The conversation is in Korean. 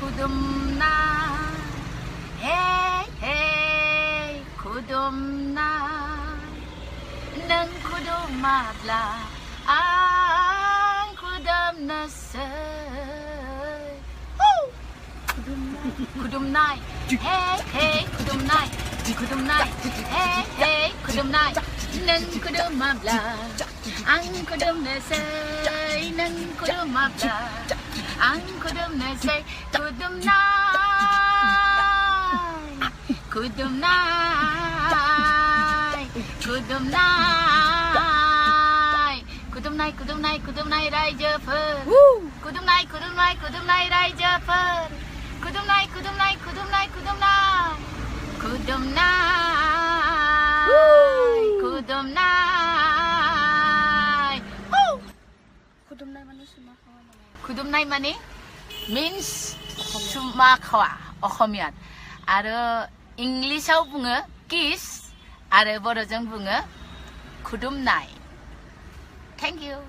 구둠나 헤이 구둠나 는 구둠마블라 안 구둠나세 구둠나이 헤이 구둠나이 구둠나이 헤이 구둠나이 는 구둠마블라 안 구둠나세 는 구둠마블라 안 구둠나세 구둠나이 구둠나이 구둠나이 구둠나이 구둠나이 구둠나이 라이저퍼 구둠나이 구둠나이 구둠나이 라이저퍼 구둠나이 구둠나이 구둠나이 구둠나이 구둠나이 구둠나이 구둠나이 많이 수마카와 구둠나이 많이 means 수마카와 어허면 아르 잉글리셔 붕어 kiss 아르 버러정 붕어 구둠나이 Thank you.